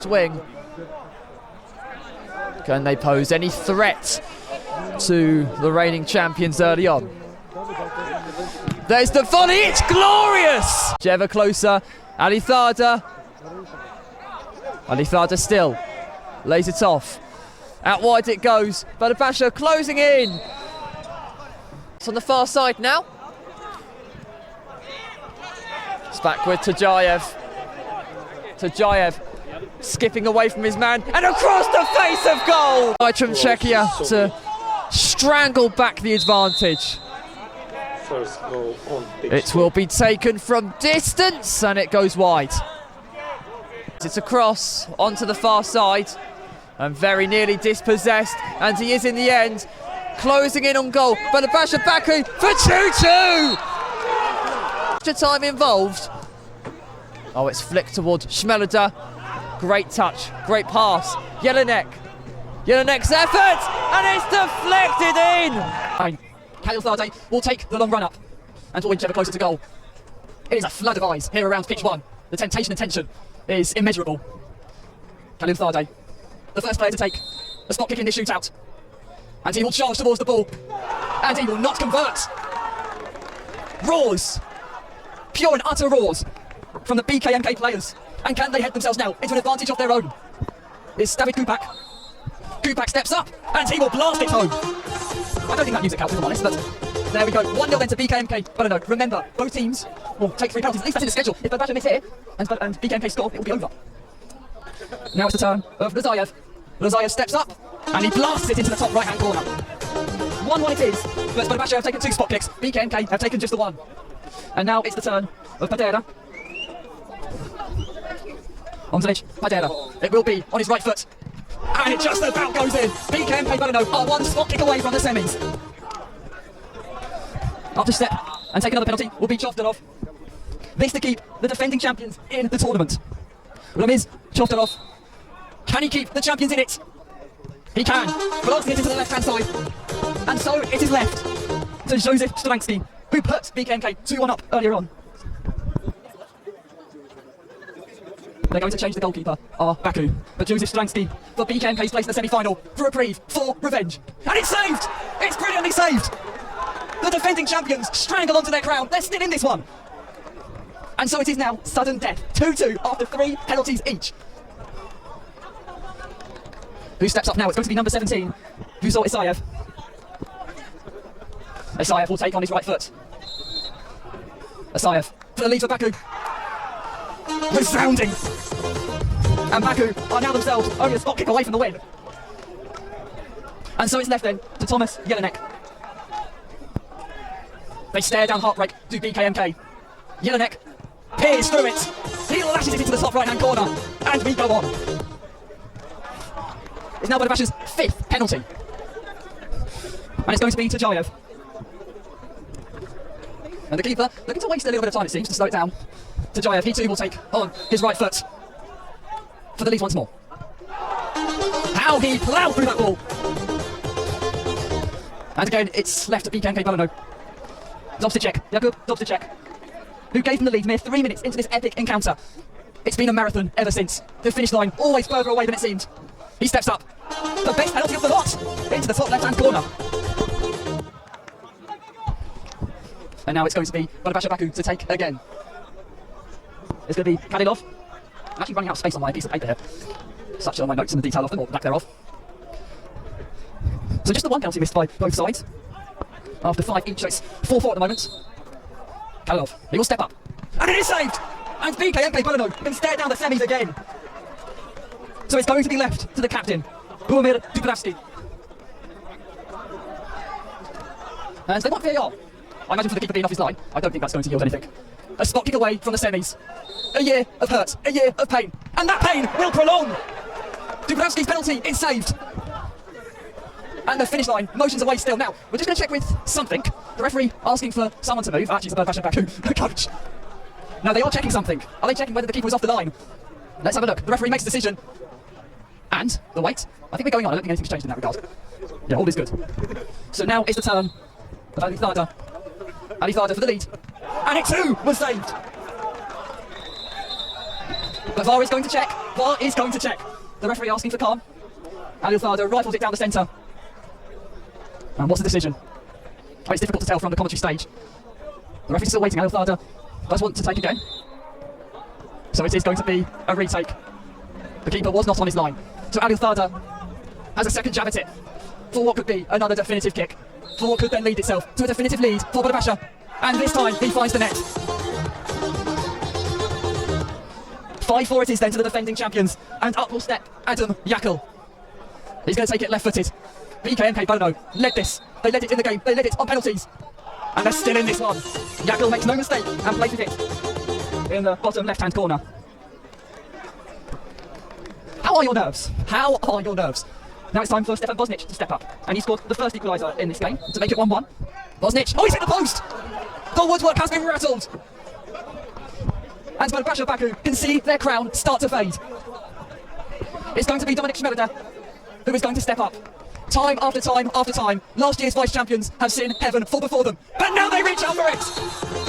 Wing. Can they pose any threat to the reigning champions early on? There's the volley, it's glorious! Ever closer, Ali Thada still lays it off. Out wide it goes, Birbasha closing in. It's on the far side now. It's back with Tajayev. Skipping away from his man and across the face of goal! By from Czechia to strangle back the advantage. First goal on pitch. It will be taken from distance and it goes wide. It's a cross onto the far side and very nearly dispossessed, and he is in the end closing in on goal. Birbasha Baku for 2-2! Extra time involved. Oh, it's flicked toward Schmeleder. Great touch, great pass. Jelinek's effort, and it's deflected in! Khalil Thade will take the long run up and will inch ever closer to goal. It is a flood of eyes here around pitch one. The temptation and tension is immeasurable. Khalil Thade, the first player to take a spot kick in this shootout. And he will charge towards the ball. And he will not convert. Roars. Pure and utter roars from the BKMK players. And can they head themselves now into an advantage of their own? Is David Kupak. Kupak steps up and he will blast it home. I don't think that music helps, if I'm honest, but there we go. 1-0 then to BKMK. Brno. Remember, both teams will take 3 penalties. At least that's in the schedule. If Birbasha miss here and BKMK score, it will be over. Now it's the turn of Lazayev. Lazayev steps up and he blasts it into the top right-hand corner. 1-1 it is, but Birbasha have taken 2 spot kicks. BKMK have taken just the 1. And now it's the turn of Padera. Padera. It will be on his right foot. And it just about goes in. BKMK Brno are 1 spot kick away from the semis. Up to step and take another penalty will be Chovdanov. This to keep the defending champions in the tournament. Ramiz Chovdanov. Can he keep the champions in it? He can. Blasting it into the left-hand side. And so it is left to Joseph Stransky, who put BKMK 2-1 up earlier on. They're going to change the goalkeeper, Baku. But Joseph Stransky for BKMK's place in the semi-final for reprieve, for revenge. And it's saved! It's brilliantly saved! The defending champions strangle onto their crown. They're still in this one. And so it is now sudden death. 2-2 after 3 penalties each. Who steps up now? It's going to be number 17. Who saw Isayev? Isayev will take on his right foot. Isayev for the lead for Baku. Resounding! And Baku are now themselves only a spot kick away from the win. And so it's left then to Thomas Jelinek. They stare down heartbreak to BKMK. Jelinek peers through it. He lashes it into the top right-hand corner. And we go on. It's now Birbasha's 5th penalty. And it's going to be Tajayev. And the keeper looking to waste a little bit of time, it seems, to slow it down. Tajayev, he too will take on his right foot for the lead once more. How he ploughed through that ball. And again, it's left to BKMK Brno. Jakub Dobstacek, who gave them the lead mere 3 minutes into this epic encounter. It's been a marathon ever since. The finish line always further away than it seemed. He steps up. The best penalty of the lot into the top left-hand corner. And now it's going to be Birbasha Baku to take again. It's going to be Kadilov. I'm actually running out of space on my piece of paper here. Such are my notes and the detail of them, or lack thereof. So just the 1 penalty missed by both sides. After 5 each, so it's 4-4 at the moment. Kadilov, he will step up. And it is saved! And BKMK Brno can stare down the semis again. So it's going to be left to the captain, Boumir Dubravsky. And they want VAR. I imagine for the keeper being off his line, I don't think that's going to yield anything. A spot kick away from the semis. A year of hurt, a year of pain. And that pain will prolong. Dubravsky's penalty is saved. And the finish line motions away still. Now, we're just going to check with something. The referee asking for someone to move. Actually, it's Birbasha Baku, the coach. No, they are checking something. Are they checking whether the keeper was off the line? Let's have a look. The referee makes a decision. And the wait. I think we're going on. I don't think anything's changed in that regard. Yeah, all is good. So now it's the turn of Ali Thada. Ali Thada for the lead. And it too was saved. But VAR is going to check. VAR is going to check. The referee asking for calm. Al Thada rifles it down the centre. And what's the decision? Oh, it's difficult to tell from the commentary stage. The referee's still waiting. Al Thada does want to take again. So it is going to be a retake. The keeper was not on his line. So Al Thada has a second jab at it for what could be another definitive kick. For what could then lead itself to a definitive lead for Birbasha. And this time he finds the net. 5-4 it is then to the defending champions. And up will step Adam Yakel. He's going to take it left-footed. BKMK Brno led this. They led it in the game. They led it on penalties. And they're still in this one. Yakel makes no mistake and places it in the bottom left-hand corner. How are your nerves? How are your nerves? Now it's time for Stefan Bosnic to step up. And he scored the first equaliser in this game to make it 1-1. Bosnic. Oh, he's hit the post! The woodwork has been rattled. And Birbasha Baku can see their crown start to fade. It's going to be Dominik Schmelder who is going to step up. Time after time after time, last year's vice champions have seen heaven fall before them, but now they reach out for it!